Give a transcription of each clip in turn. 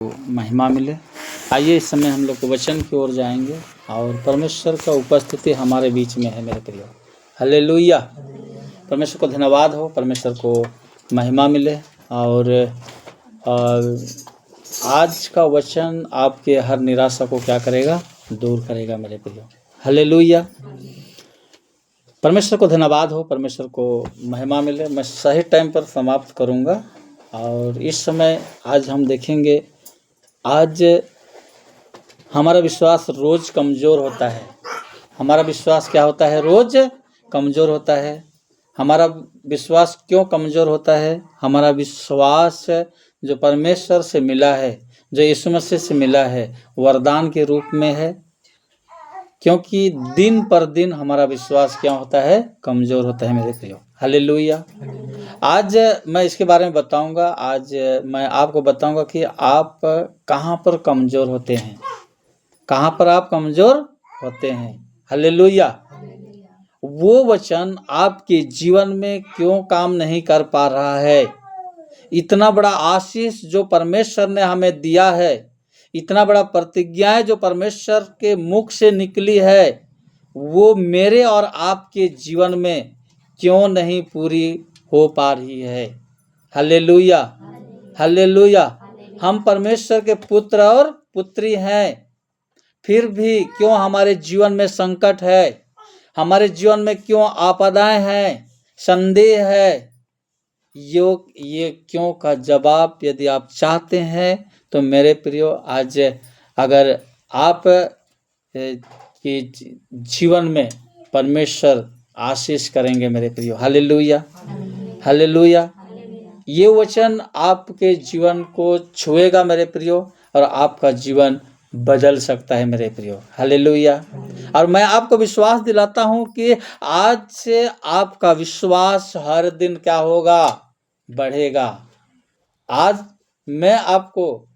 महिमा मिले। आइए इस समय हम लोग को वचन की ओर जाएंगे और परमेश्वर का उपस्थिति हमारे बीच में है मेरे प्रियो। हालेलुया। परमेश्वर को धन्यवाद हो, परमेश्वर को महिमा मिले। और आज का वचन आपके हर निराशा को क्या करेगा? दूर करेगा मेरे प्रियो। हालेलुया। परमेश्वर को धन्यवाद हो, परमेश्वर को महिमा मिले। मैं सही टाइम पर समाप्त करूंगा। और इस समय आज हम देखेंगे, आज हमारा विश्वास रोज कमज़ोर होता है। हमारा विश्वास क्या होता है? रोज कमज़ोर होता है। हमारा विश्वास क्यों कमज़ोर होता है? हमारा विश्वास जो परमेश्वर से मिला है, जो यीशु मसीह से मिला है, वरदान के रूप में है। क्योंकि दिन पर दिन हमारा विश्वास क्या होता है? कमज़ोर होता है मेरे प्रियो। हालेलुया। आज मैं इसके बारे में बताऊंगा। आज मैं आपको बताऊंगा कि आप कहाँ पर कमज़ोर होते हैं, कहाँ पर आप कमज़ोर होते हैं। हालेलुया। वो वचन आपके जीवन में क्यों काम नहीं कर पा रहा है? इतना बड़ा आशीष जो परमेश्वर ने हमें दिया है, इतना बड़ा प्रतिज्ञाएं जो परमेश्वर के मुख से निकली है, वो मेरे और आपके जीवन में क्यों नहीं पूरी हो पा रही है? हालेलुया। हालेलुया। हम परमेश्वर के पुत्र और पुत्री हैं, फिर भी क्यों हमारे जीवन में संकट है? हमारे जीवन में क्यों आपदाएं हैं, संदेह है? ये क्यों का जवाब यदि आप चाहते हैं तो मेरे प्रियो, आज अगर आप के जीवन में परमेश्वर आशीष करेंगे मेरे प्रियो। हालेलुया। हालेलुया। ये वचन आपके जीवन को छुएगा मेरे प्रियो, और आपका जीवन बदल सकता है मेरे प्रियो। हालेलुया। और मैं आपको विश्वास दिलाता हूं कि आज से आपका विश्वास हर दिन क्या होगा? बढ़ेगा। आज मैं आपको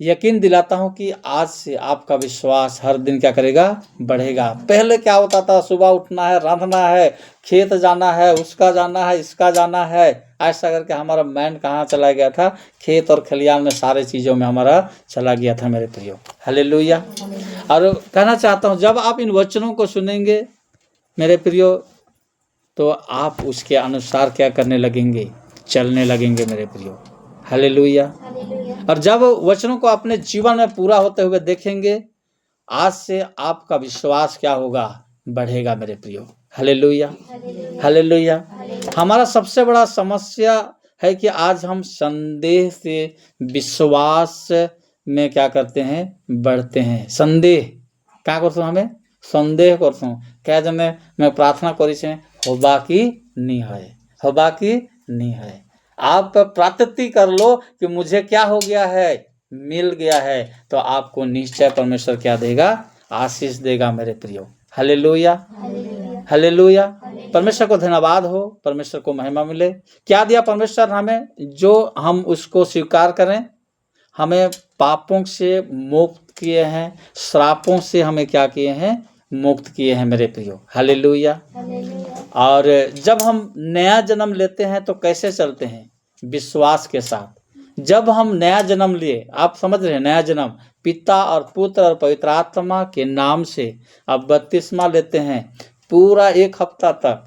यकीन दिलाता हूं कि आज से आपका विश्वास हर दिन क्या करेगा? बढ़ेगा। पहले क्या होता था? सुबह उठना है, रांधना है, खेत जाना है, उसका जाना है, इसका जाना है, ऐसा करके हमारा माइंड कहाँ चला गया था? खेत और खलियान में, सारे चीज़ों में हमारा चला गया था मेरे प्रियो। हालेलुया। और कहना चाहता हूँ, जब आप इन वचनों को सुनेंगे मेरे प्रियो, तो आप उसके अनुसार क्या करने लगेंगे? चलने लगेंगे मेरे प्रियो। हालेलुया। और जब वचनों को अपने जीवन में पूरा होते हुए देखेंगे, आज से आपका विश्वास क्या होगा? बढ़ेगा मेरे प्रियो। हालेलुया। हालेलुया। हमारा सबसे बड़ा समस्या है कि आज हम संदेह से विश्वास में क्या करते हैं? बढ़ते हैं। संदेह क्या करते? हमें संदेह करते। क्या जने मैं प्रार्थना करी से होबा की नहीं है, होबा की नहीं है। आप प्रार्थना कर लो कि मुझे क्या हो गया है? मिल गया है। तो आपको निश्चय परमेश्वर क्या देगा? आशीष देगा मेरे प्रियो। हालेलुया। हालेलुया। परमेश्वर को धन्यवाद हो, परमेश्वर को महिमा मिले। क्या दिया परमेश्वर हमें? जो हम उसको स्वीकार करें। हमें पापों से मुक्त किए हैं, श्रापों से हमें क्या किए हैं? मुक्त किए हैं मेरे प्रियो। हालेलुया। और जब हम नया जन्म लेते हैं तो कैसे चलते हैं? विश्वास के साथ। जब हम नया जन्म लिए, आप समझ रहे हैं, नया जन्म पिता और पुत्र और पवित्र आत्मा के नाम से आप बपतिस्मा लेते हैं। पूरा एक हफ्ता तक,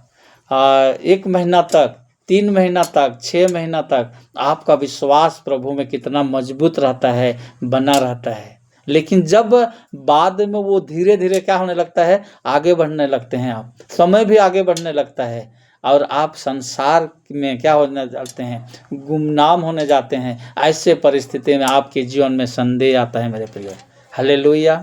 1 महीना तक, 3 महीना तक, 6 महीना तक आपका विश्वास प्रभु में कितना मजबूत रहता है, बना रहता है। लेकिन जब बाद में वो धीरे धीरे क्या होने लगता है? आगे बढ़ने लगते हैं आप, समय भी आगे बढ़ने लगता है, और आप संसार में क्या होने जाते हैं? गुमनाम होने जाते हैं। ऐसे परिस्थिति में आपके जीवन में संदेह आता है मेरे प्रियो। हालेलुया।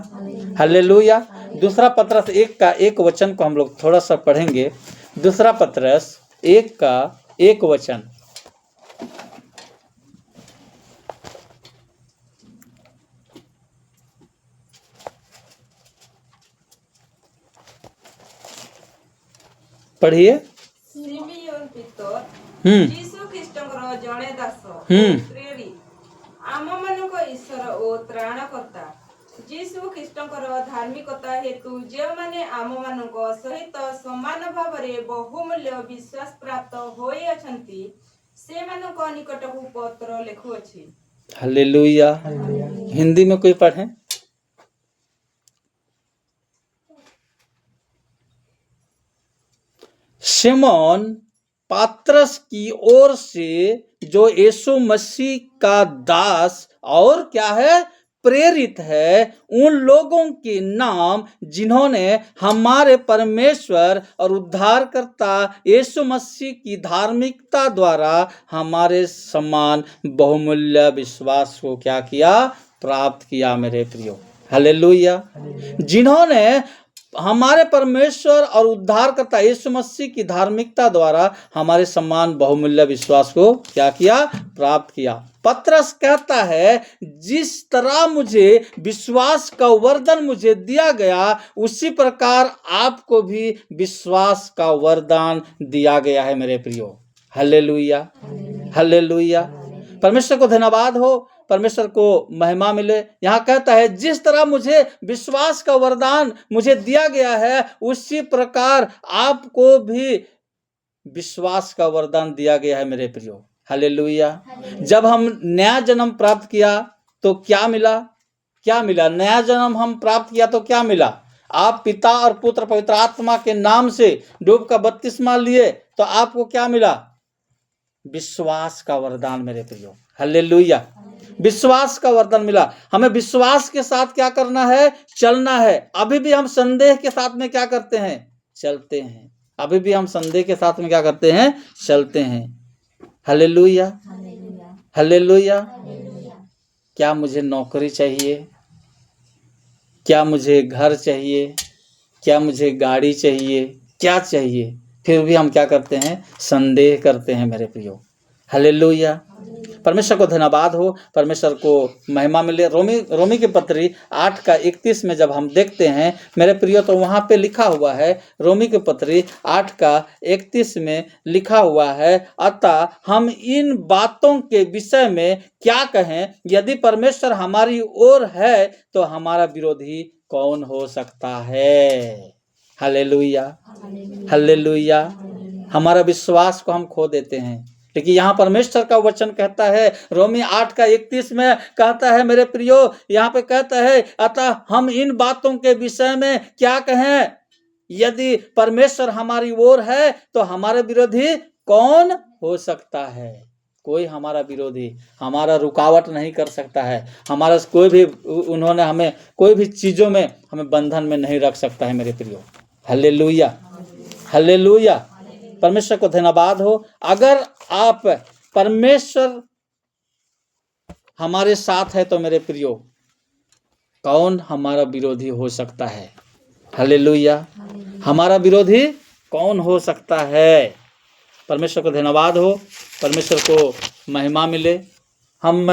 हालेलुया। दूसरा पत्रस 1 का 1 वचन को हम लोग थोड़ा सा पढ़ेंगे। दूसरा पत्रस 1 का 1 वचन। पढ़िए। ଯୀଶୁ ଖ୍ରୀଷ୍ଟଙ୍କର ଜଣେ ଦାସ ପ୍ରେରି ଆମମାନଙ୍କ ଈଶ୍ୱର ଓ ତ୍ରାଣକର୍ତ୍ତା ଯୀଶୁ ଖ୍ରୀଷ୍ଟଙ୍କର ଧାର୍ମିକତା ହେତୁ ଯେଉଁମାନେ ଆମମାନଙ୍କ ସହିତ ସମାନ ଭାବରେ ବହୁମୂଲ୍ୟ ବିଶ୍ୱାସ ପ୍ରାପ୍ତ ହୋଇଅଛନ୍ତି ସେମାନଙ୍କ ନିକଟକୁ ପତ୍ର ଲେଖୁଅଛି। हालेलुया। हिंदी में कोई पढ़े? शिमोन पात्रस की ओर से, जो यीशु मसीह का दास और क्या है, प्रेरित है, उन लोगों के नाम जिन्होंने हमारे परमेश्वर और उद्धारकर्ता यीशु मसीह की धार्मिकता द्वारा हमारे समान बहुमूल्य विश्वास को क्या किया, प्राप्त किया मेरे प्रियो। हालेलुया। जिन्होंने हमारे परमेश्वर और उद्धारकर्ता यीशु मसीह की धार्मिकता द्वारा हमारे समान बहुमूल्य विश्वास को क्या किया, प्राप्त किया। पत्रस कहता है, जिस तरह मुझे विश्वास का वरदान मुझे दिया गया, उसी प्रकार आपको भी विश्वास का वरदान दिया गया है मेरे प्रियो। Hallelujah, hallelujah. परमेश्वर को धन्यवाद हो, परमेश्वर को महिमा मिले। यहाँ कहता है, जिस तरह मुझे विश्वास का वरदान मुझे दिया गया है, उसी प्रकार आपको भी विश्वास का वरदान दिया गया है मेरे प्रियो। हालेलुया। जब हम नया जन्म प्राप्त किया तो क्या मिला? क्या मिला? नया जन्म हम प्राप्त किया तो क्या मिला? आप पिता और पुत्र पवित्र आत्मा के नाम से डूब का बपतिस्मा लिए तो आपको क्या मिला? विश्वास का वरदान मेरे प्रियो। हालेलुया। विश्वास का वरदान मिला। हमें विश्वास के साथ क्या करना है? चलना है। अभी भी हम संदेह के साथ में क्या करते हैं? चलते हैं। अभी भी हम संदेह के साथ में क्या करते हैं? चलते हैं। Hallelujah, hallelujah. क्या मुझे नौकरी चाहिए? क्या मुझे घर चाहिए? क्या मुझे गाड़ी चाहिए? क्या चाहिए? फिर भी हम क्या करते हैं? संदेह करते हैं मेरे प्रियो। हालेलुया। परमेश्वर को धन्यवाद हो, परमेश्वर को महिमा मिले। रोमी की पत्री 8:31 में जब हम देखते हैं मेरे प्रियो, तो वहाँ पे लिखा हुआ है, रोमी की पत्री 8:31 में लिखा हुआ है, अतः हम इन बातों के विषय में क्या कहें? यदि परमेश्वर हमारी ओर है तो हमारा विरोधी कौन हो सकता है? Hallelujah, hallelujah. हमारा विश्वास को हम खो देते हैं, लेकिन यहाँ परमेश्वर का वचन कहता है, रोमी 8:31 में कहता है मेरे प्रियो, यहाँ पे कहता है, अतः हम इन बातों के विषय में क्या कहें? यदि परमेश्वर हमारी ओर है तो हमारे विरोधी कौन हो सकता है? कोई हमारा विरोधी, हमारा रुकावट नहीं कर सकता है। हमारा कोई भी, उन्होंने हमें कोई भी चीजों में हमें बंधन में नहीं रख सकता है मेरे प्रियो। Hallelujah, hallelujah. परमेश्वर को धन्यवाद हो। अगर आप परमेश्वर हमारे साथ है तो मेरे प्रियो, कौन हमारा विरोधी हो सकता है? हालेलुया। हमारा विरोधी कौन हो सकता है? परमेश्वर को धन्यवाद हो, परमेश्वर को महिमा मिले। हम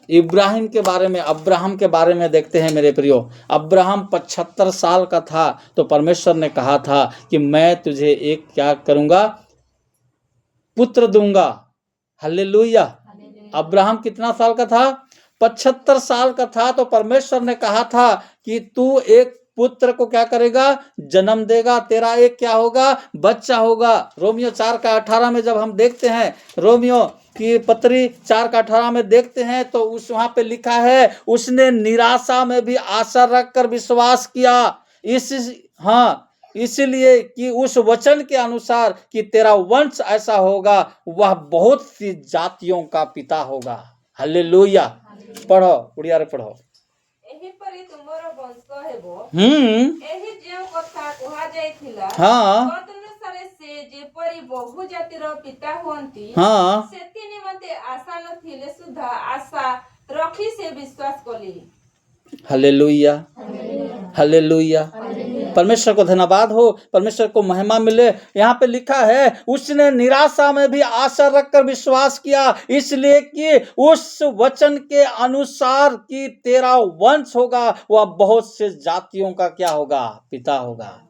इब्राहिम के बारे में, अब्राहम के बारे में देखते हैं मेरे प्रियो। अब्राहम 75 साल का था तो परमेश्वर ने कहा था कि मैं तुझे एक क्या करूंगा? पुत्र दूंगा। हालेलुया। अब्राहम कितना साल का था? 75 साल का था तो परमेश्वर ने कहा था कि तू एक पुत्र को क्या करेगा? जन्म देगा। तेरा एक क्या होगा? बच्चा होगा। रोमियो 4:18 में जब हम देखते हैं, रोमियो की पत्री 4:18 में देखते हैं तो उस वहां पे लिखा है, उसने निराशा में भी आशा रखकर विश्वास किया, इसलिए कि उस वचन के अनुसार कि तेरा वंश ऐसा होगा, वह बहुत सी जातियों का पिता होगा। हालेलुया। पढ़ो, उड़िया रे पढ़ो। एहिपरि तुमर वंश हेबो। एही जेउ कथा कुहा जायथिला, हाँ, तदनुसारे से जेपरि बहु जातिर पिता हुअंती, हाँ, सेति निमंते आशा नथिले सुद्धा आशा रखी से विश्वास कली। Hallelujah, hallelujah. परमेश्वर को धन्यवाद हो, परमेश्वर को महिमा मिले। यहाँ पे लिखा है, उसने निराशा में भी आशा रखकर विश्वास किया, इसलिए कि उस वचन के अनुसार कि तेरा वंश होगा, वह बहुत से जातियों का क्या होगा? पिता होगा।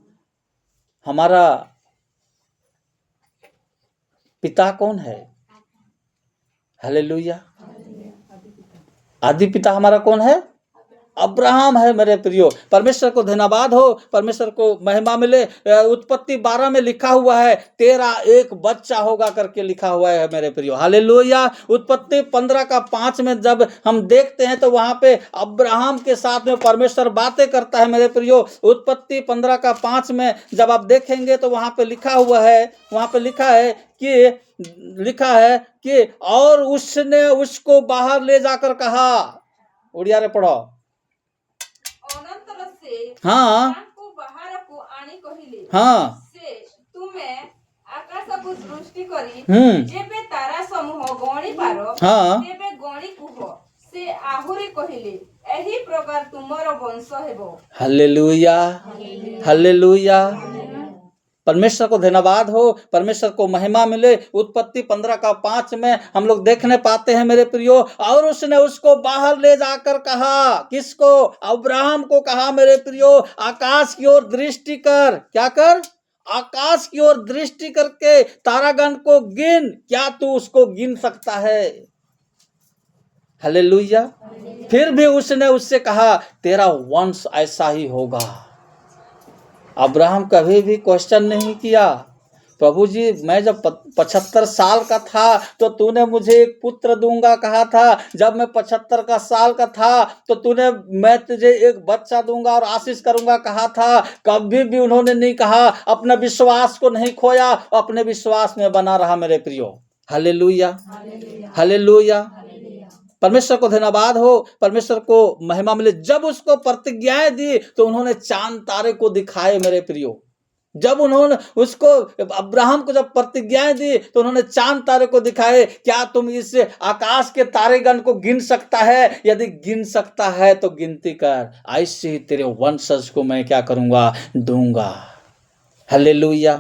हमारा पिता कौन है? हालेलुया। आदि पिता हमारा कौन है? अब्राहम है मेरे प्रियो। परमेश्वर को धन्यवाद हो, परमेश्वर को महिमा मिले। उत्पत्ति 12 में लिखा हुआ है तेरा एक बच्चा होगा करके लिखा हुआ है मेरे प्रियो। हालेलुया। उत्पत्ति 15 का 5 में जब हम देखते हैं तो वहां पे अब्राहम के साथ में परमेश्वर बातें करता है मेरे प्रियो। उत्पत्ति 15 का 5 में जब आप देखेंगे तो वहां पे लिखा हुआ है, वहां पे लिखा है कि और उसने उसको बाहर ले जाकर कहा, उड़िया रे पढ़ो। अनंतर से हाँ तांको बाहरको आनी कहिले हाँ से तुमे आकाशको सृष्टि करी हम्म जेबे तारा समूह गणी पारो हाँ तेबे गणी कुह से आहुरी कहिले एही प्रकार तुमरो वंश हेबो। Hallelujah hallelujah. परमेश्वर को धन्यवाद हो, परमेश्वर को महिमा मिले। उत्पत्ति 15 का 5 में हम लोग देखने पाते हैं मेरे प्रियो, और उसने उसको बाहर ले जाकर कहा, किसको? अब्राहम को कहा मेरे प्रियो, आकाश की ओर दृष्टि कर। क्या कर? आकाश की ओर दृष्टि करके तारागण को गिन। क्या तू उसको गिन सकता है? हालेलुया। फिर भी उसने उससे कहा तेरा वंश ऐसा ही होगा। अब्राहम कभी भी क्वेश्चन नहीं किया, प्रभु जी मैं जब 75 साल का था तो तूने मुझे एक पुत्र दूंगा कहा था। जब मैं 75 साल का था तो तूने मैं तुझे एक बच्चा दूंगा और आशीष करूंगा कहा था। कभी भी उन्होंने नहीं कहा, अपने विश्वास को नहीं खोया, अपने विश्वास में बना रहा मेरे प्रियो। Hallelujah hallelujah. परमेश्वर को धन्यवाद हो, परमेश्वर को महिमा मिले। जब उसको प्रतिज्ञाएं दी तो उन्होंने चांद तारे को दिखाए मेरे प्रियो। जब उन्होंने उसको अब्राहम को जब प्रतिज्ञाएं दी तो उन्होंने चांद तारे को दिखाए। क्या तुम इस आकाश के तारेगण को गिन सकता है? यदि गिन सकता है तो गिनती कर, ऐसे ही तेरे वंशज को मैं क्या करूंगा? दूंगा। Hallelujah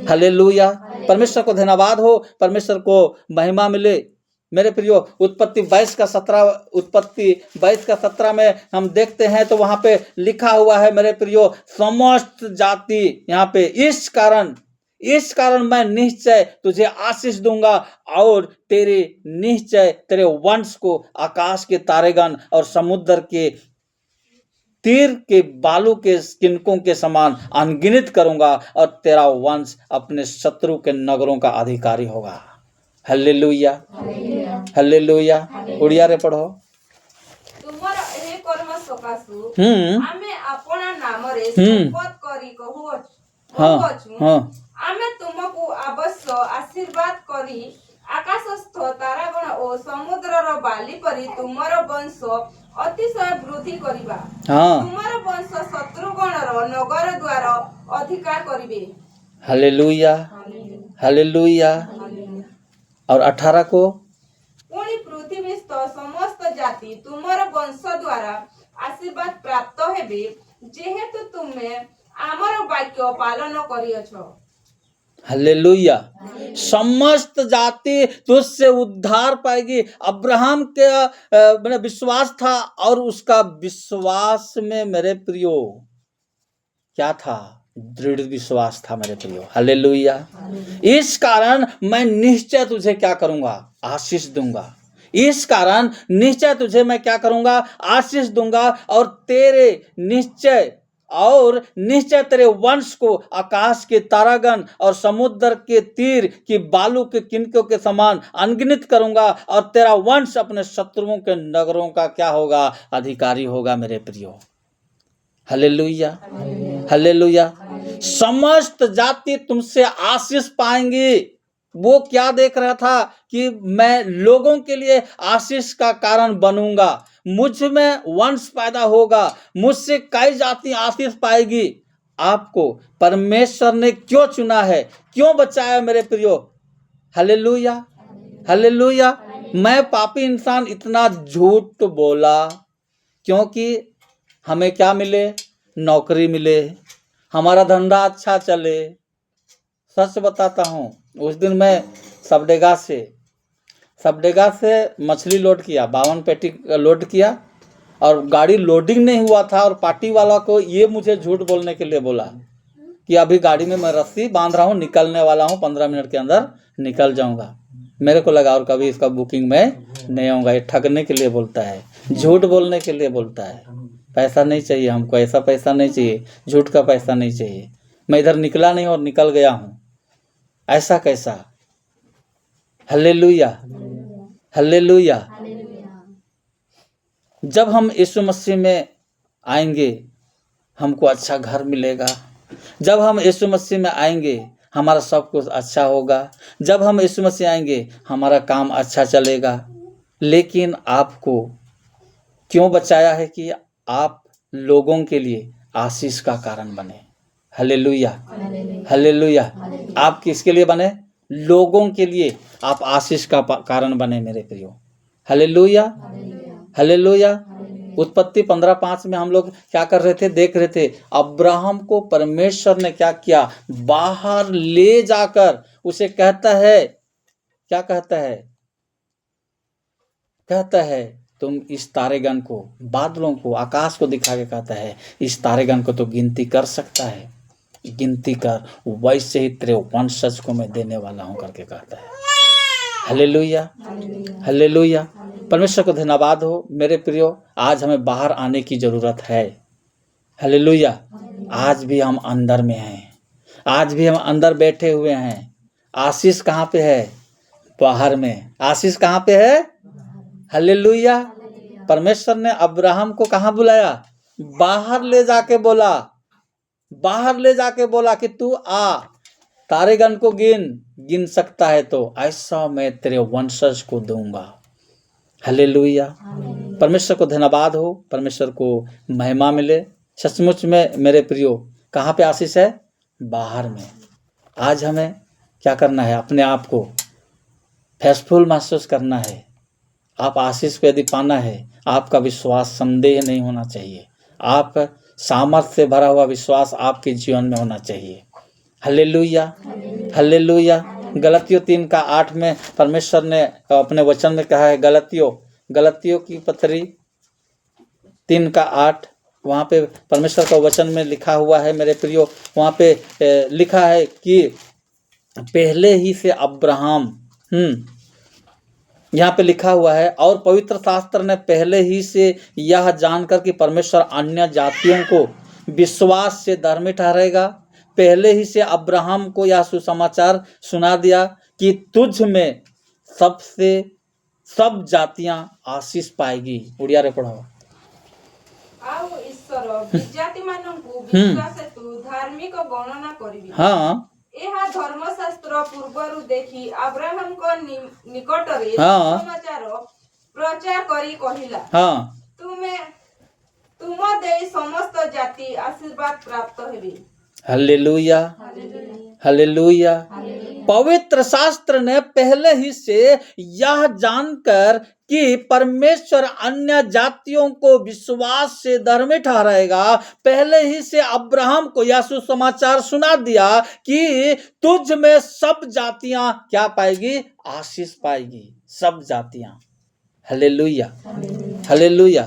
hallelujah. परमेश्वर को धन्यवाद हो, परमेश्वर को महिमा मिले मेरे प्रियो। उत्पत्ति 22 का 17 में हम देखते हैं तो वहां पे लिखा हुआ है मेरे प्रियो, समस्त जाति, यहाँ पे इस कारण मैं निश्चय तुझे आशीष दूंगा और तेरे वंश को आकाश के तारेगण और समुद्र के तीर के बालू के किनकों के समान अनगिनत करूंगा और तेरा वंश अपने शत्रु के नगरों का अधिकारी होगा। Hallelujah hallelujah. उड़िया रे पढ़ो। तुमर एही कर्म सकासु हम्म आमे अपना नामरे शपथ करी कहूछु आमे तुमको अवश्य आशीर्वाद करी आकाशस्थ तारागण ओ समुद्रर बाली परी तुमर वंश अतिशय वृद्धि करिबा। तुमर वंश शत्रुगणर नगर द्वार अधिकार करिबे। Hallelujah hallelujah. और 18 को पुणी पृथ्वीस्थ समस्त जाति तुमर वंश द्वारा आशीर्वाद प्राप्त हेबे जेहेतु तुमे आमर वाक्य पालन करियछ। हालेलुया। समस्त जाति तुझसे उद्धार पाएगी। अब्राहम के मैंने विश्वास था और उसका विश्वास में मेरे प्रियो क्या था? दृढ़ विश्वास था मेरे प्रियो। हालेलुया। इस कारण मैं निश्चय तुझे क्या करूंगा? आशीष दूंगा। इस कारण निश्चय तुझे मैं क्या करूंगा? आशीष दूंगा और निश्चय तेरे वंश को आकाश के तारागण और समुद्र के तीर की बालू के किनकों के समान अनगिनत करूंगा और तेरा वंश अपने शत्रुओं के नगरों का क्या होगा? अधिकारी होगा मेरे प्रियो। Hallelujah hallelujah. समस्त जाति तुमसे आशीष पाएंगी। वो क्या देख रहा था कि मैं लोगों के लिए आशीष का कारण बनूंगा, मुझ में वंश पैदा होगा, मुझसे कई जाति आशीष पाएगी। आपको परमेश्वर ने क्यों चुना है, क्यों बचाया मेरे प्रियो? Hallelujah hallelujah. मैं पापी इंसान इतना झूठ बोला क्योंकि हमें क्या मिले? नौकरी मिले, हमारा धंधा अच्छा चले। सच बताता हूँ, उस दिन मैं सबडेगा से मछली लोड किया, 52 पेटी लोड किया और गाड़ी लोडिंग नहीं हुआ था और पार्टी वाला को ये मुझे झूठ बोलने के लिए बोला कि अभी गाड़ी में मैं रस्सी बांध रहा हूँ, निकलने वाला हूँ, 15 मिनट के अंदर निकल जाऊंगा। मेरे को लगा और कभी इसका बुकिंग में नहीं आऊँगा। ये ठगने के लिए बोलता है, झूठ बोलने के लिए बोलता है। पैसा नहीं चाहिए हमको, ऐसा पैसा नहीं चाहिए, झूठ का पैसा नहीं चाहिए। मैं इधर निकला नहीं और निकल गया हूँ, ऐसा कैसा। Hallelujah, hallelujah. जब हम यीशु मसीह में आएंगे हमको अच्छा घर मिलेगा। जब हम यीशु मसीह में आएंगे हमारा सब कुछ अच्छा होगा। जब हम यीशु मसीह आएंगे हमारा काम अच्छा चलेगा। लेकिन आपको क्यों बचाया है कि आप लोगों के लिए आशीष का कारण बने। Hallelujah, hallelujah. आप किसके लिए बने? लोगों के लिए आप आशीष का कारण बने मेरे प्रियो। Hallelujah, hallelujah. उत्पत्ति 15:5 में हम लोग क्या कर रहे थे, देख रहे थे। अब्राहम को परमेश्वर ने क्या किया, बाहर ले जाकर उसे कहता है, क्या कहता है, कहता है तुम इस तारेगण को, बादलों को, आकाश को दिखा के कहता है इस तारेगण को तो गिनती कर सकता है, गिनती कर, वैसे ही तेरे वंशज को मैं देने वाला हूं करके कहता है। Hallelujah, hallelujah. परमेश्वर को धन्यवाद हो मेरे प्रियो। आज हमें बाहर आने की जरूरत है। हालेलुया। आज भी हम अंदर में हैं, आज भी हम अंदर बैठे हुए हैं। आशीष कहाँ पे है? बाहर में। आशीष कहाँ पे है? हालेलुया। परमेश्वर ने अब्राहम को कहाँ बुलाया? बाहर ले जाके बोला, बाहर ले जाके बोला कि तू आ, तारेगण को गिन सकता है तो ऐसा मैं तेरे वंशज को दूंगा। हालेलुया। परमेश्वर को धन्यवाद हो, परमेश्वर को महिमा मिले। सचमुच में मेरे प्रियो, कहाँ पे आशीष है? बाहर में। आज हमें क्या करना है? अपने आप को फेसफुल महसूस करना है। आप आशीष को यदि पाना है, आपका विश्वास संदेह नहीं होना चाहिए। आप सामर्थ्य से भरा हुआ विश्वास आपके जीवन में होना चाहिए। Hallelujah, hallelujah. गलतियों 3:8 में परमेश्वर ने अपने वचन में कहा है, गलतियों की पत्री 3:8, वहाँ पे परमेश्वर का वचन में लिखा हुआ है मेरे प्रियो। वहाँ पे लिखा है कि पहले ही से अब्राहम, यहाँ पे लिखा हुआ है, और पवित्र शास्त्र ने पहले ही से यह जानकर कि परमेश्वर अन्य जातियों को विश्वास से धर्मी ठहराएगा, पहले ही से अब्राहम को यह सुसमाचार सुना दिया कि तुझ में सबसे सब जातियां आशीष पाएगी। उड़िया रे पढ़ो। ଆଉ ଈଶ୍ୱର ବିଜାତିମାନଙ୍କୁ ବିଶ୍ୱାସ ହେତୁ ଧାର୍ମିକ ଗଣନା କରିବେ। हाँ, ଏହା ଧର୍ମଶାସ୍ତ୍ର ପୂର୍ବରୁ ଦେଖି ଆବ୍ରାହମଙ୍କ ନିକଟରେ हाँ, ସମାଚାର ପ୍ରଚାର କରି କହିଲା, हाँ, ତୁମ ଦେଇ ସମସ୍ତ ଜାତି ଆଶୀର୍ବାଦ ପ୍ରାପ୍ତ ହେବେ। Hallelujah, hallelujah. पवित्र शास्त्र ने पहले ही से यह जानकर कि परमेश्वर अन्य जातियों को विश्वास से धर्मी ठहराएगा, पहले ही से अब्राहम को यह सुसमाचार सुना दिया कि तुझ में सब जातियां क्या पाएगी? आशीष पाएगी, सब जातियां। Hallelujah, hallelujah.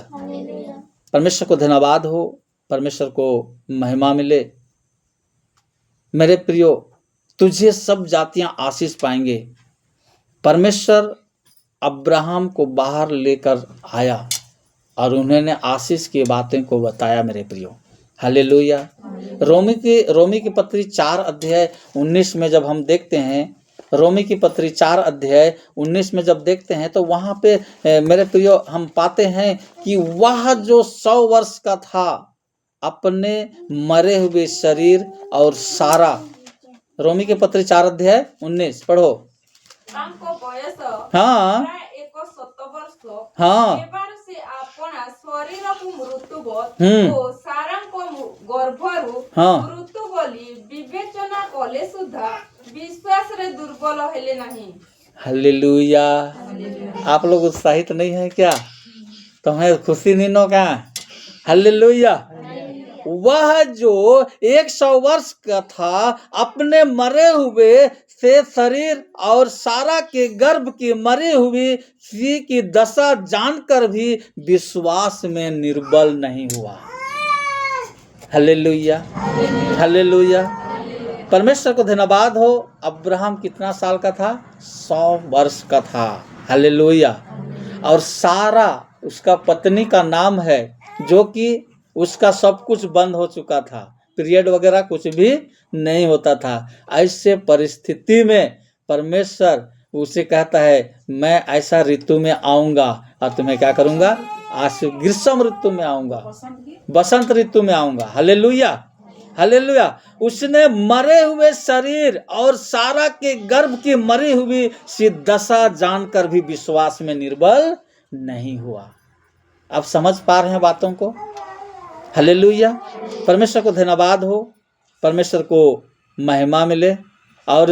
परमेश्वर को धन्यवाद हो, परमेश्वर को महिमा मिले। मेरे प्रियो, तुझे सब जातियां आशीष पाएंगे। परमेश्वर अब्राहम को बाहर लेकर आया और उन्होंने आशीष की बातें को बताया मेरे प्रियो। हालेलुया। रोमी की पत्री 4:19 में जब हम देखते हैं, रोमी की पत्री 4:19 में जब देखते हैं तो वहाँ पे मेरे प्रियो हम पाते हैं कि वह जो 100 वर्ष का था अपने मरे हुए शरीर और सारा, रोमी के पत्री 4:19 पढ़ो। हाँ, हाँ, हालेलुया। आप लोग उत्साहित नहीं है क्या? तुम्हें खुशी नहीं नो क्या? हालेलुया। वह जो 100 वर्ष का था अपने मरे हुए से शरीर और सारा के गर्भ की मरी हुई स्त्री की दशा जानकर भी विश्वास में निर्बल नहीं हुआ। Hallelujah, hallelujah. परमेश्वर को धन्यवाद हो। अब्राहम कितना साल का था? 100 वर्ष का था। हालेलुया। और सारा उसका पत्नी का नाम है, जो कि उसका सब कुछ बंद हो चुका था, पीरियड वगैरह कुछ भी नहीं होता था। ऐसे परिस्थिति में परमेश्वर उसे कहता है, मैं ऐसा ऋतु में आऊँगा और तुम्हें क्या करूँगा? ग्रीष्म ऋतु में आऊँगा, बसंत ऋतु में आऊँगा। Hallelujah, hallelujah. उसने मरे हुए शरीर और सारा के गर्भ की मरी हुई सी दशा जानकर भी विश्वास में निर्बल नहीं हुआ। आप समझ पा रहे हैं बातों को? हालेलुया। परमेश्वर को धन्यवाद हो, परमेश्वर को महिमा मिले। और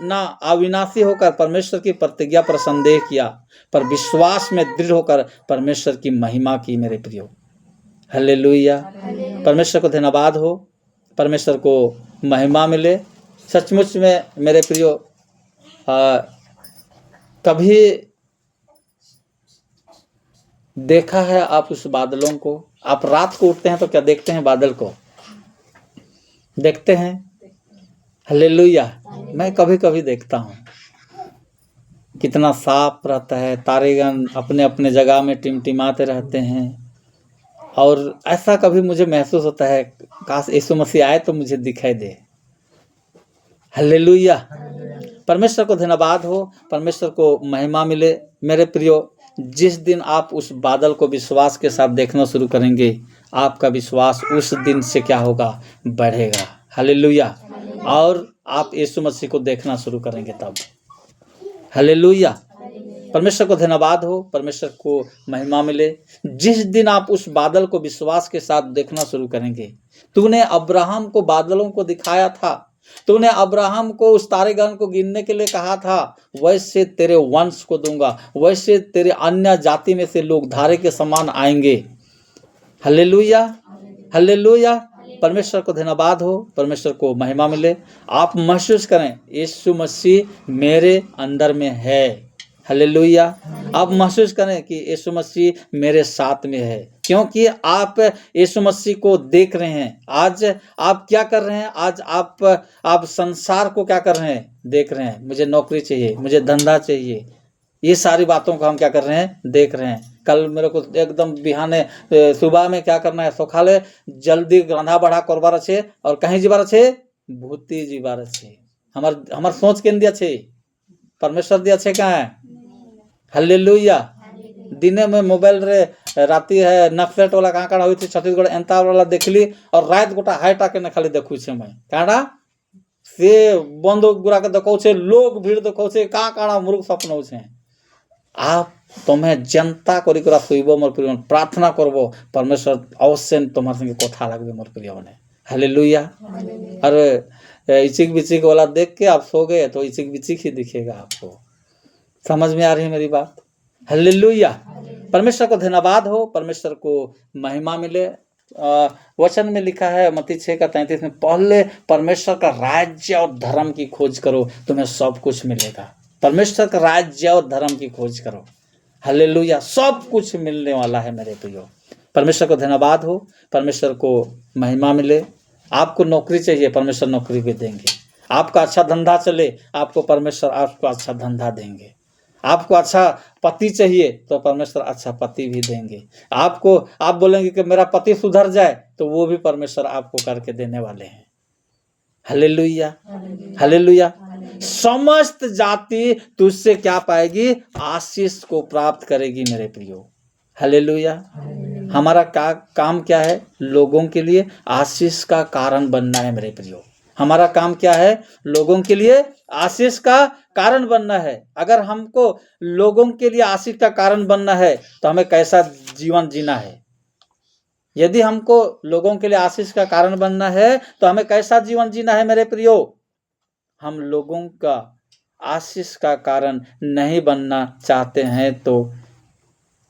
ना अविनाशी होकर परमेश्वर की प्रतिज्ञा पर संदेह किया, पर विश्वास में दृढ़ होकर परमेश्वर की महिमा की मेरे प्रियो। हालेलुया। परमेश्वर को धन्यवाद हो, परमेश्वर को महिमा मिले। सचमुच में मेरे प्रियो, कभी देखा है आप उस बादलों को? आप रात को उठते हैं तो क्या देखते हैं? बादल को देखते हैं। हालेलुया। मैं कभी कभी देखता हूँ, कितना साफ रहता है, तारेगण अपने अपने जगह में टिमटिमाते रहते हैं। और ऐसा कभी मुझे महसूस होता है, काश यीशु मसीह आए तो मुझे दिखाई दे। हालेलुया। परमेश्वर को धन्यवाद हो, परमेश्वर को महिमा मिले। मेरे प्रियो, जिस दिन आप उस बादल को विश्वास के साथ देखना शुरू करेंगे, आपका विश्वास उस दिन से क्या होगा? बढ़ेगा। हालेलुया। और आप यीशु मसीह को देखना शुरू करेंगे तब। हालेलुया। परमेश्वर को धन्यवाद हो, परमेश्वर को महिमा मिले। जिस दिन आप उस बादल को विश्वास के साथ देखना शुरू करेंगे, तूने अब्राहम को बादलों को दिखाया था, तूने अब्राहम को उस तारेगण को गिनने के लिए कहा था, वैसे तेरे वंश को दूंगा, वैसे तेरे अन्य जाति में से लोग धारे के समान आएंगे। Hallelujah, hallelujah. परमेश्वर को धन्यवाद हो, परमेश्वर को महिमा मिले। आप महसूस करें, यीशु मसीह मेरे अंदर में है। हालेलुया। आप महसूस करें कि यीशु मसीह मेरे साथ में है, क्योंकि आप यीशु मसीह को देख रहे हैं। आज आप क्या कर रहे हैं? आज आप संसार को क्या कर रहे हैं? देख रहे हैं। मुझे नौकरी चाहिए, मुझे धंधा चाहिए, ये सारी बातों को हम क्या कर रहे हैं? देख रहे हैं। कल मेरे को एकदम बिहाने सुबह में क्या करना है? सकाले जल्दी रंधा बढ़ा करबार अच्छे और कहीं जीवार अच्छे, भूति जीवार अच्छे। हमार सोच केन दिया छे? परमेश्वर दिया छे कहाँ है? हालेलुया। दिने में मोबाइल रे राती है नक्सलेट वाला कहाँ कहाँ हुई थी छत्तीसगढ़ एंता वाला देखली और रात गोटा हाइटा के न खाली देखू छे। मैं काड़ा से बंदूक गुरा के देखो छे, लोग भीड़ देखो छे, कहाँ कहाँ मूर्ख सपन छे। आप तुम्हें जनता करी करा सुइबो मोर प्रिय, प्रार्थना करबो, परमेश्वर अवश्य तुम्हारे संगे कथा लागबे मोर प्रिय ने। हालेलुया। अरे इचिक बिचिक वाला देख के आप सो गए तो इचिक बिचिक ही दिखेगा आपको। समझ में आ रही है मेरी बात? हालेलुया। परमेश्वर को धन्यवाद हो, परमेश्वर को महिमा मिले। वचन में लिखा है मत्ती 6:33 में, पहले परमेश्वर का राज्य और धर्म की खोज करो, तुम्हें सब कुछ मिलेगा। परमेश्वर का राज्य और धर्म की खोज करो। हालेलुया। सब कुछ मिलने वाला है मेरे प्रियो। परमेश्वर को धन्यवाद हो, परमेश्वर को महिमा मिले। आपको नौकरी चाहिए, परमेश्वर नौकरी भी देंगे। आपका अच्छा धंधा चले, आपको परमेश्वर आपको अच्छा धंधा देंगे। आपको अच्छा पति चाहिए तो परमेश्वर अच्छा पति भी देंगे। आप बोलेंगे कि मेरा पति सुधर जाए, तो वो भी परमेश्वर आपको करके देने वाले हैं। Hallelujah, hallelujah. समस्त जाति तुझसे क्या पाएगी? आशीष को प्राप्त करेगी मेरे प्रियो। हालेलुया। हमारा काम क्या है? लोगों के लिए आशीष का कारण बनना है मेरे प्रियो। हमारा काम क्या है? लोगों के लिए आशीष का कारण बनना है। अगर हमको लोगों के लिए आशीष का कारण बनना है तो हमें कैसा जीवन जीना है? यदि हमको लोगों के लिए आशीष का कारण बनना है तो हमें कैसा जीवन जीना है मेरे प्रियो? हम लोगों का आशीष का कारण नहीं बनना चाहते हैं तो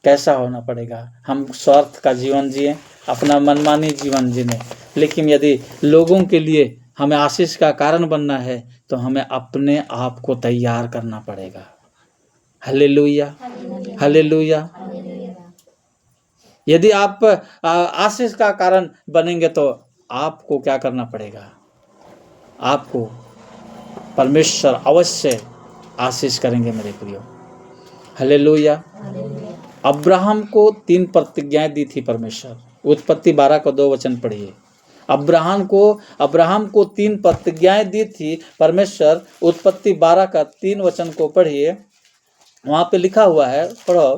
कैसा होना पड़ेगा? हम स्वार्थ का जीवन जिए, अपना मनमानी जीवन जीने। लेकिन यदि लोगों के लिए हमें आशीष का कारण बनना है तो हमें अपने आप को तैयार करना पड़ेगा। Hallelujah, hallelujah. यदि आप आशीष का कारण बनेंगे तो आपको क्या करना पड़ेगा? आपको परमेश्वर अवश्य आशीष करेंगे मेरे प्रियो। हालेलुया। अब्राहम को 3 प्रतिज्ञाएं दी थी परमेश्वर। उत्पत्ति 12 का 2 वचन पढ़िए। अब्राहम को 3 प्रतिज्ञाएं दी थी परमेश्वर। उत्पत्ति 12 का 3 वचन को पढ़िए, वहां पे लिखा हुआ है, पढ़ो।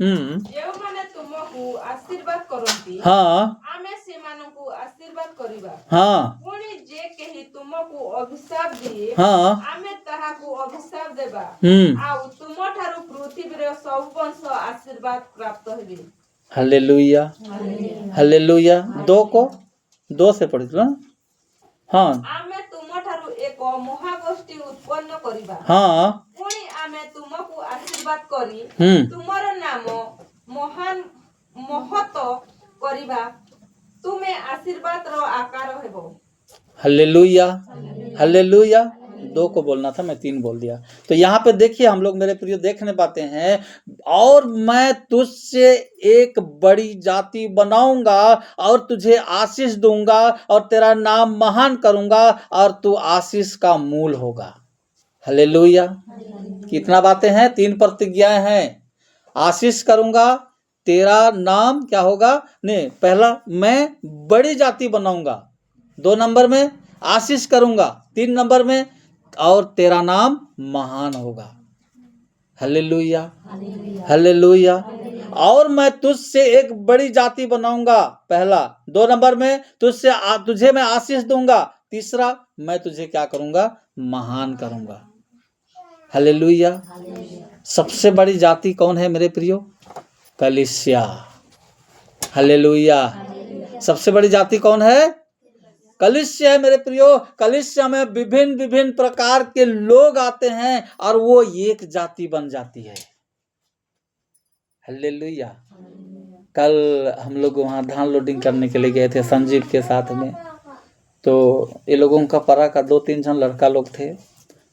ଯେଉଁମାନେ ତୁମକୁ ଆଶୀର୍ବାଦ କରନ୍ତି हाँ ଆମେ ସେମାନଙ୍କୁ ଆଶୀର୍ବାଦ କରିବା, हाँ ପୁଣି ଯେ କେହି ତୁମକୁ ଅଭିଶାପ ଦିଏ हाँ ଆମେ ତାହାକୁ ଅଭିଶାପ ଦେବା, हम्म। ଆଉ ତୁମଠାରୁ ପୃଥିବୀର ସବୁ ବଂଶ ଆଶୀର୍ବାଦ ପ୍ରାପ୍ତ ହେବେ। Hallelujah hallelujah. 2 से पढ़ी ना। हाँ ଆମେ ତୁମଠାରୁ ଏକ ମହାଗୋଷ୍ଠୀ ଉତ୍ପନ୍ନ କରିବା, हाँ ପୁଣି ଆମେ ତୁମକୁ ଆଶୀର୍ବାଦ କରି ତୁମର ନାମ ମହତ କରିବା, ତୁମେ ଆଶୀର୍ବାଦର ଆକାର ହେବ। Hallelujah hallelujah. 2 को बोलना था, मैं 3 बोल दिया। तो यहाँ पे देखिए हम लोग मेरे प्रिय देखने पाते हैं, और मैं तुझसे एक बड़ी जाति बनाऊंगा और तुझे आशीष दूंगा और तेरा नाम महान करूंगा और तू आशीष का मूल होगा। हालेलुया। कितना बातें हैं? 3 प्रतिज्ञाएं हैं। आशीष करूंगा, तेरा नाम क्या होगा? नहीं, पहला मैं बड़ी जाति बनाऊंगा, 2 नंबर में आशीष करूंगा, 3 नंबर में और तेरा नाम महान होगा। Hallelujah hallelujah. और मैं तुझसे एक बड़ी जाति बनाऊंगा, पहला। 2 नंबर में तुझे मैं आशीष दूंगा, तीसरा मैं तुझे क्या करूंगा? महान करूंगा। हालेलुया। सबसे बड़ी जाति कौन है मेरे प्रियो? कलीसिया। हालेलुया। सबसे बड़ी जाति कौन है? कलीसिया है मेरे प्रियो। कलीसिया में विभिन्न प्रकार के लोग आते हैं और वो एक जाति बन जाती है। हालेलुया। कल हम लोग वहाँ धान लोडिंग करने के लिए गए थे संजीव के साथ में। तो ये लोगों का परा का 2-3 जन लड़का लोग थे।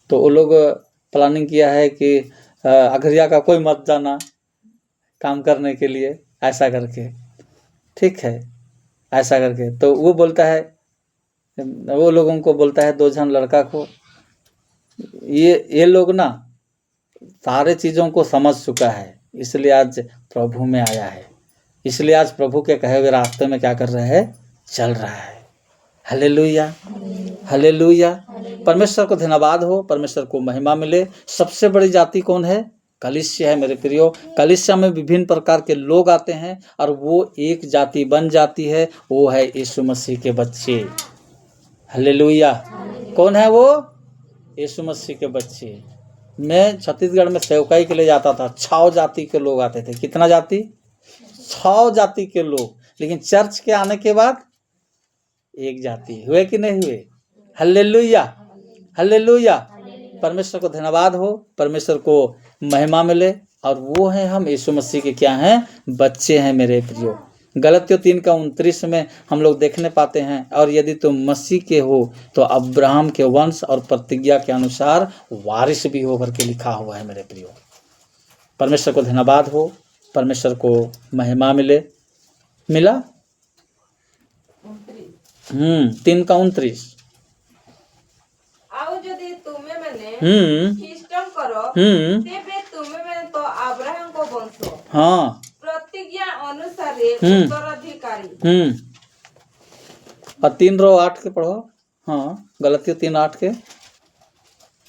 तो वो लोग प्लानिंग किया है कि अघरिया का कोई मत जाना काम करने के लिए, ऐसा करके। ठीक है, ऐसा करके। तो वो बोलता है, वो लोगों को बोलता है 2 जन लड़का को, ये लोग ना सारे चीज़ों को समझ चुका है, इसलिए आज प्रभु में आया है, इसलिए आज प्रभु के कहे हुए रास्ते में क्या कर रहा है? चल रहा है। Hallelujah hallelujah. परमेश्वर को धन्यवाद हो, परमेश्वर को महिमा मिले। सबसे बड़ी जाति कौन है? कलीसिया है मेरे प्रियो। कलीसिया में विभिन्न प्रकार के लोग आते हैं और वो एक जाति बन जाती है, वो है यीशु मसीह के बच्चे। हालेलुया। कौन है वो? यीशु मसीह के बच्चे। मैं छत्तीसगढ़ में सेवकाई के लिए जाता था, 6 जाति के लोग आते थे। कितना जाति? 6 जाति के लोग। लेकिन चर्च के आने के बाद एक जाति हुए कि नहीं हुए? Hallelujah hallelujah. परमेश्वर को धन्यवाद हो, परमेश्वर को महिमा मिले। और वो हैं हम यीशु मसीह के क्या हैं? बच्चे हैं मेरे प्रियो। गलतियों 3:29 में हम लोग देखने पाते हैं, और यदि तुम मसीह के हो तो अब्राहम के वंश और प्रतिज्ञा के अनुसार वारिस भी होकर के लिखा हुआ है मेरे प्रियो। परमेश्वर को धन्यवाद हो, परमेश्वर को महिमा मिले। मिला 3:29। ଆଉ ଯଦି ତୁମେ ମାନେ हम्म ଖ୍ରୀଷ୍ଟଙ୍କ କର हम्म ତେବେ ତୁମେ ମାନେ ତ ଆବ୍ରାହମଙ୍କ ବଂଶ, हाँ ପ୍ରତିଜ୍ଞା ଅନୁସାରେ ଉତ୍ତରାଧିକାରୀ। और 3:8 के पढ़ो। हाँ, गलतियों 3:8 के।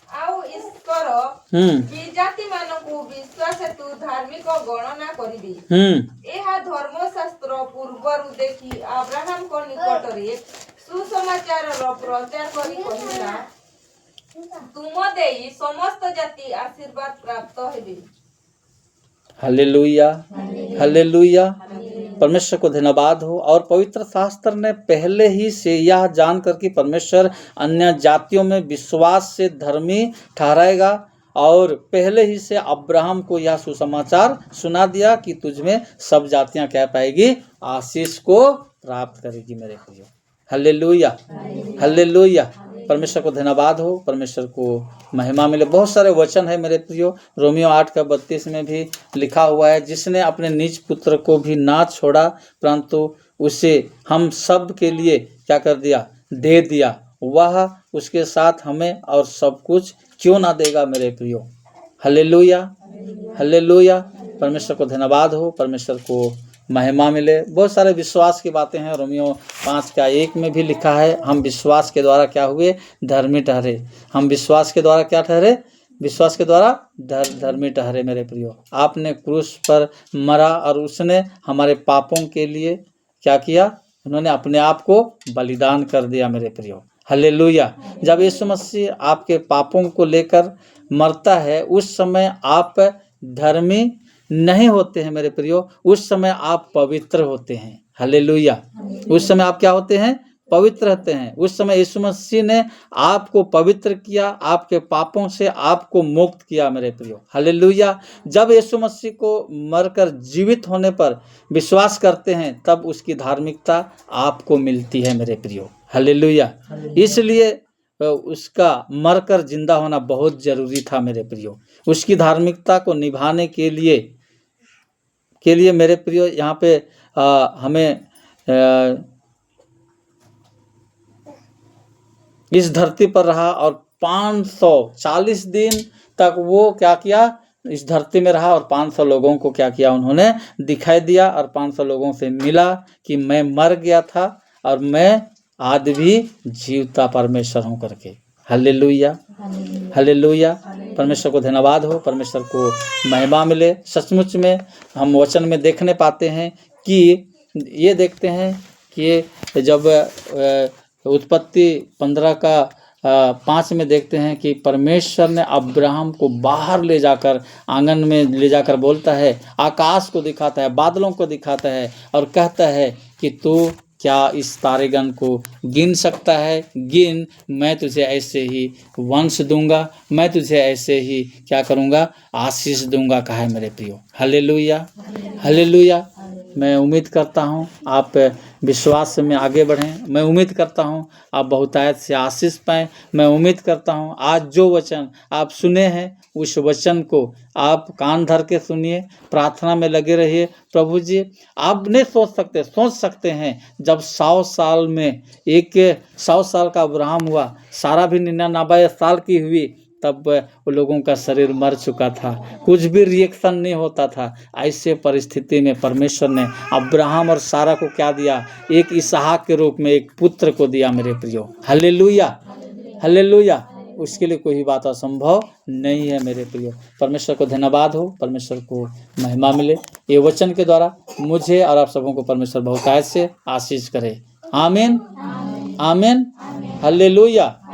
ଆଉ ଈଶ୍ୱର ବିଜାତି ମାନଙ୍କୁ ବିଶ୍ୱାସ ହେତୁ ଧାର୍ମିକ ଗଣନା କରିବେ। ଏହା ଧର୍ମଶାସ୍ତ୍ର ପୂର୍ବରୁ ଦେଖି ଆବ୍ରାହମଙ୍କ ନିକଟରେ ସୁସମାଚାରର ପ୍ରଚାର କରି କହିଲା, ତୁମ ଦେଇ ସମସ୍ତ ଜାତି ଆଶୀର୍ବାଦ ପ୍ରାପ୍ତ ହେବେ। Hallelujah hallelujah. परमेश्वर को धन्यवाद हो। और पवित्र शास्त्र ने पहले ही से यह जानकर कि परमेश्वर अन्य जातियों में विश्वास से धर्मी ठहराएगा, और पहले ही से अब्राहम को यह सुसमाचार सुना दिया कि तुझमें सब जातियां क्या पाएगी? आशीष को प्राप्त करेगी मेरे प्रियो। Hallelujah hallelujah. परमेश्वर को धन्यवाद हो, परमेश्वर को महिमा मिले। बहुत सारे वचन है मेरे प्रियो। रोमियो 8:32 में भी लिखा हुआ है, जिसने अपने निज पुत्र को भी ना छोड़ा परंतु उसे हम सब के लिए क्या कर दिया? दे दिया। वह उसके साथ हमें और सब कुछ क्यों ना देगा मेरे प्रियो। Hallelujah, hallelujah. परमेश्वर को धन्यवाद हो, परमेश्वर को महिमा मिले। बहुत सारे विश्वास की बातें हैं। रोमियो 5:1 में भी लिखा है, हम विश्वास के द्वारा क्या हुए, धर्मी ठहरे। हम विश्वास के द्वारा क्या ठहरे, विश्वास के द्वारा धर्मी ठहरे मेरे प्रियो। आपने क्रूस पर मरा और उसने हमारे पापों के लिए क्या किया, उन्होंने अपने आप को बलिदान कर दिया मेरे प्रियो। हालेलुया। जब यीशु मसीह आपके पापों को लेकर मरता है, उस समय आप धर्मी नहीं होते हैं मेरे प्रियो, उस समय आप पवित्र होते हैं। हालेलुया। उस समय आप क्या होते हैं, पवित्र रहते हैं। उस समय यीशु मसीह ने आपको पवित्र किया, आपके पापों से आपको मुक्त किया मेरे प्रियो। हालेलुया। जब यीशु मसीह को मरकर जीवित होने पर विश्वास करते हैं, तब उसकी धार्मिकता आपको मिलती है मेरे प्रियो। हालेलुया। इसलिए उसका मरकर जिंदा होना बहुत जरूरी था मेरे प्रियो। उसकी धार्मिकता को निभाने के लिए मेरे प्रियो यहाँ पे हमें इस धरती पर रहा और 540 दिन तक वो क्या किया, इस धरती में रहा और 500 लोगों को क्या किया, उन्होंने दिखाई दिया और 500 लोगों से मिला कि मैं मर गया था और मैं आज भी जीवता परमेश्वर हूँ करके। Hallelujah, hallelujah. परमेश्वर को धन्यवाद हो, परमेश्वर को महिमा मिले। सचमुच में हम वचन में देखने पाते हैं कि ये देखते हैं कि जब उत्पत्ति 15:5 में देखते हैं कि परमेश्वर ने अब्राहम को बाहर ले जाकर, आंगन में ले जाकर बोलता है, आकाश को दिखाता है, बादलों को दिखाता है और कहता है कि तू क्या इस तारेगण को गिन सकता है, गिन, मैं तुझे ऐसे ही वंश दूंगा, मैं तुझे ऐसे ही क्या करूंगा, आशीष दूंगा, कहा है मेरे प्रियो। Hallelujah, hallelujah. मैं उम्मीद करता हूँ आप विश्वास में आगे बढ़ें। मैं उम्मीद करता हूँ आप बहुतायत से आशीष पाएँ। मैं उम्मीद करता हूँ आज जो वचन आप सुने हैं, उस वचन को आप कान धर के सुनिए, प्रार्थना में लगे रहिए। प्रभु जी, आप नहीं सोच सकते हैं जब 100 साल में 100 साल का अब्राहम हुआ, सारा भी 99 साल की हुई, तब वो लोगों का शरीर मर चुका था, कुछ भी रिएक्शन नहीं होता था। ऐसे परिस्थिति में परमेश्वर ने अब्राहम और सारा को क्या दिया, एक इसहाक के रूप में एक पुत्र को दिया मेरे प्रियो। Hallelujah, hallelujah. उसके लिए कोई बात असंभव नहीं है मेरे प्रियो। परमेश्वर को धन्यवाद हो, परमेश्वर को महिमा मिले। ये वचन के द्वारा मुझे और आप सबों को परमेश्वर बहुतायत से आशीष करे। आमीन, आमीन, हालेलुया।